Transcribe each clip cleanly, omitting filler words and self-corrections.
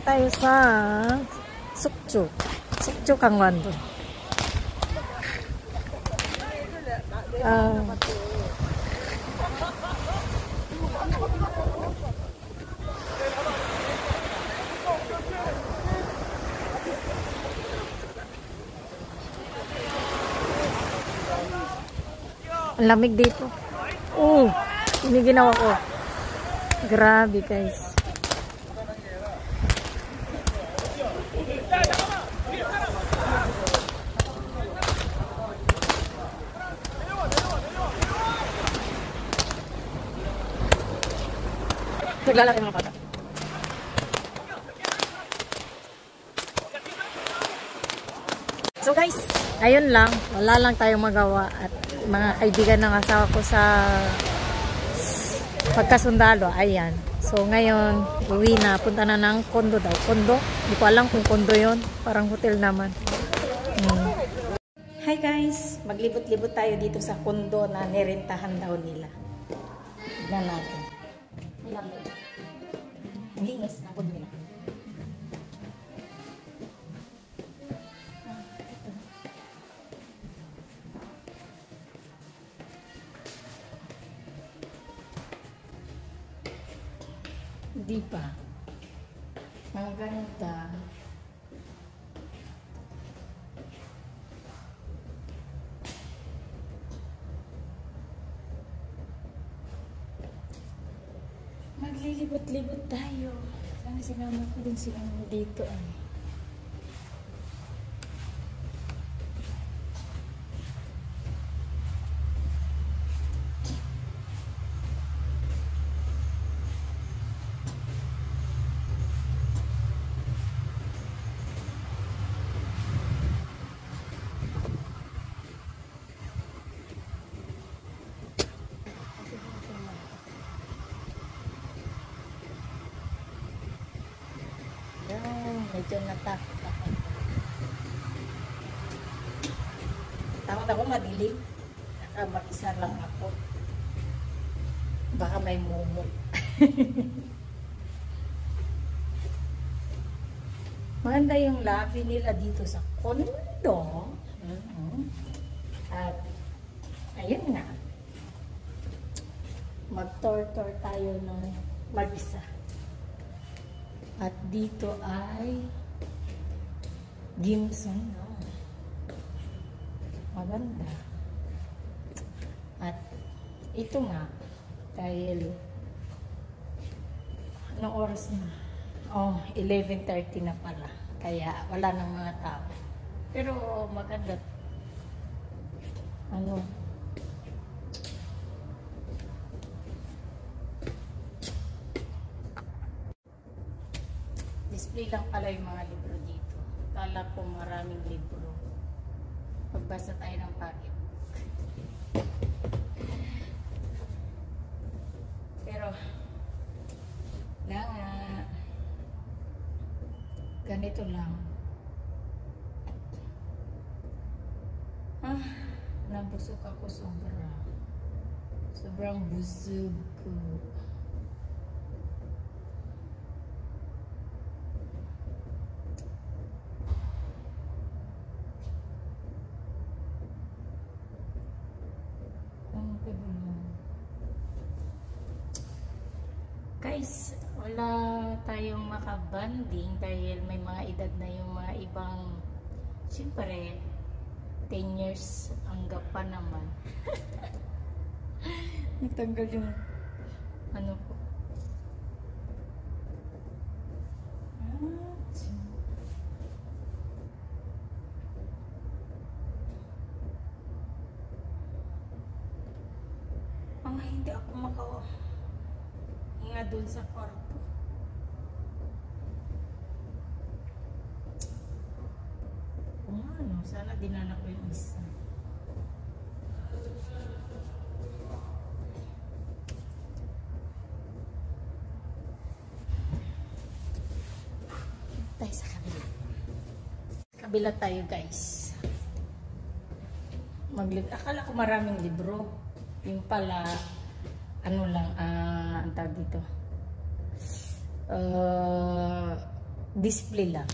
na tayo sa Sukju. Sukju Gangwon-do. Ang lamig dito. Oh, ini ginawa ko. Grabe guys. Naglalaki mga bata. So guys, ayun lang. Wala lang tayong magawa at mga kaibigan ng asawa ko sa pagkasundalo, ayan. So ngayon, uwi na, punta na ng kondo daw. Kondo? Hindi ko alam kung kondo yon, parang hotel naman. Hi guys, maglibot-libot tayo dito sa kondo na nirentahan daw nila. Tignan natin. Ang linis na kondo nila. Di ba? Ang ganda. Maglilibot-libot tayo. Sana sinama ko din silang dito ay. Medyo natakot ako. Takot ako madilim. Mag-isa lang ako. Baka may mumo. Maganda yung lobby nila dito sa kondo. At ayun nga. Mag-tour-tour tayo ng mag-isa. At dito ay Gimson, no? Maganda. At ito nga, dahil anong oras na? Oh, 11:30 na pala. Kaya wala nang mga tao. Pero maganda. Ano? Display lang pala yung mga libro dito. Kala ko maraming libro. Pagbasa tayo ng pagit. Pero, ganito lang. Nabusog ako sobra. Sobrang busog ko. Guys, wala tayong makabanding dahil may mga edad na yung mga ibang, siyempre 10 years ang gapa naman. Natanggal yung ano ko. Hindi ako makahinga doon sa kwarto. Kung ano, sana dinala ko yung isa. Tayo sa kabila. Kabila tayo guys. Akala ko maraming libro. Yung pala, ano lang, ang tawag dito. display lang.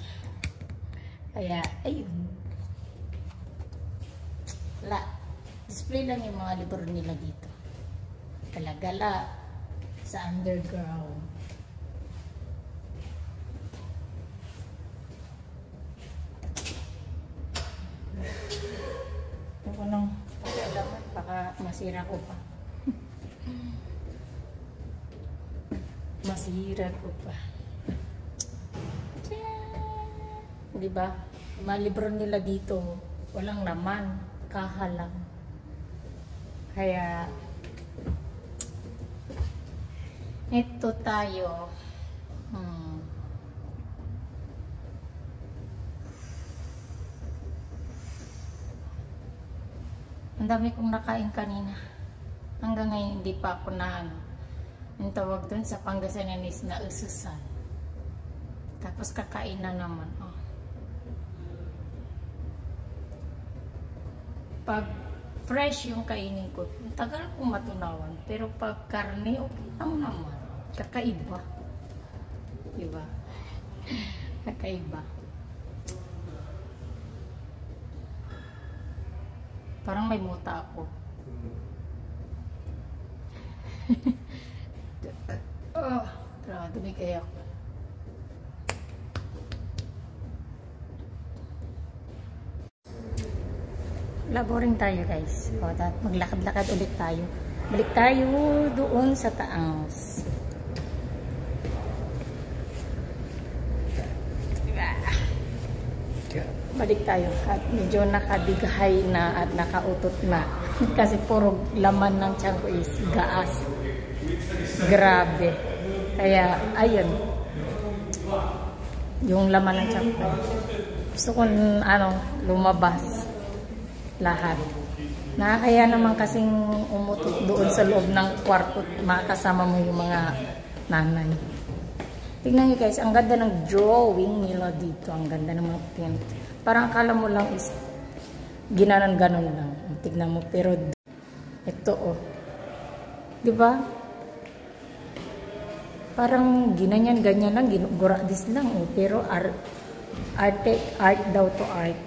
Kaya, ayun. Wala. Display lang yung mga libro nila dito. Gala-gala sa underground. Ito ko nang pag-alaman, baka masira ko pa. Masira ko pa. Diba? Mga libro nila dito, walang laman, kahalang. Kaya, ito tayo. Ang dami kong nakain kanina. Hanggang ngayon hindi pa ako na yung tawag dun sa Pangasinan na ususan. Tapos kakain na naman. Oh. Pag fresh yung kainin ko, tagal kong matunawan. Pero pag karne, okay lang naman. Kakaiba. Diba? Kakaiba. Parang may muta ako. Oh, tara, dumigay ako. Laboring tayo guys. O, maglakad-lakad ulit tayo. Balik tayo doon sa taas. Balik tayo. At medyo nakadighay na at nakautot na. Kasi puro laman ng tiyan ko is gaas. Grabe. Kaya, ayun. Yung laman ng tiyan ko. Gusto ko, lumabas. Lahat. Nakakaya naman kasing umutot doon sa loob ng kwarto at makasama mo yung mga nanay. Tingnan nyo guys, ang ganda ng drawing nila dito. Ang ganda ng mga paint. Parang akala mo lang is ginanon-ganon lang. Tignan mo, pero ito oh. Diba? Parang ginanyan-ganyan lang, ginuguradis lang oh. Pero art daw to art.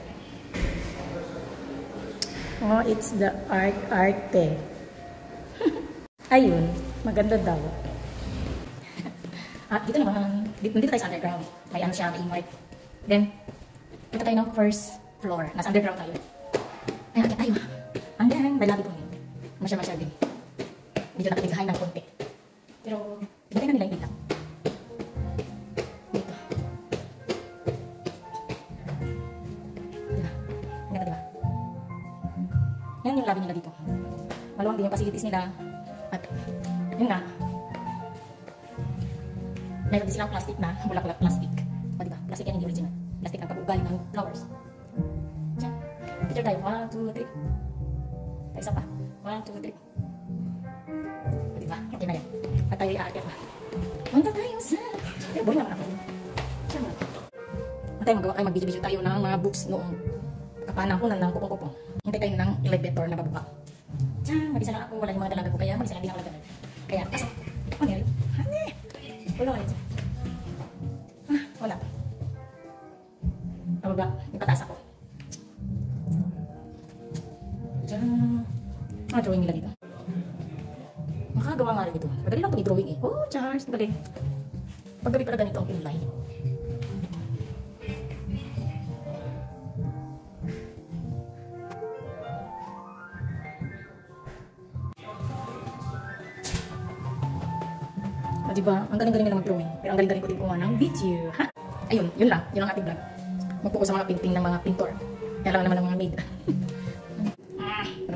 Oh, it's the arte. Ayun, maganda daw. At dito naman, dito tayo sa underground. May ano siya, may invite. Then, dito tayo ng first floor. Nasa underground tayo. Ayan, tayo. Hanggang, may labi po yun. Masya-masya din. Dito nakatigahay ng konti. Pero, ibigay na nila yung ilaw. Dito. Diba? Ganda diba? Yan yung labi nila dito. Maluwang din yung facilities nila. At, yun nga. Meron din silang plastic na, bulaklak plastic. O diba? Plastic yan yung original. Plastic ang pag-ugali ng flowers. Diyan. Picture tayo. 1, 2, 3. Tayo isa pa. 1, 2, 3. O diba? Okay na yan. At tayo i-aakyat na. Punta tayo sa... Buli naman ako. Diyan mo. At tayo magawa kayo, mag-video-video tayo ng mga books noong kapanahonan ng kupong-kupong. Hintay tayo ng elevator na babuka. Diyan. Mag-isa lang ako. Wala yung mga dalaga ko. Kaya mag-isa lang din ako laganan. Kaya, kaso. Ano yan? Wala kayo dyan. Wala. Pababa. Ipataas ako. Diyan. Mga drawing nila dito. Makagawa nga rin dito. Madali lang itong i-drawing eh. Oh, Charles. Madali. Paggabi pala ganito ang kulay. Diba? Ang galing-galing nila mag-drawing. Pero ang galing-galing ko din kumuha ng video. Ha? Ayun, yun lang. Yun ang ating vlog. Magpuko sa mga painting ng mga pintor. Kaya lang naman ng mga maid.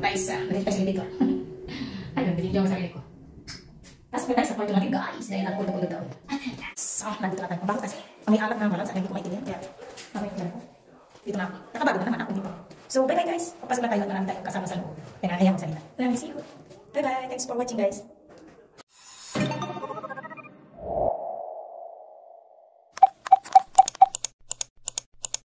Guys, nandito tayo sa elevator. Ayun, binigyan ko sa sarili ko. Tapos may tayo sa kwarto natin, guys. Dahil nagpunta-punta daw. So, nandito na tayo. Mabago kasi. May alat na malang sa hindi ko maintindihan. Kaya, mamaya ko dyan ako. Dito na ako. Nakabago na naman ako dito. So, bye-bye guys. Papasok na tayo at marami tayong kasama sa loob. Kaya nakakaya mo sa nila. See you. Bye-bye. Thanks for watching guys.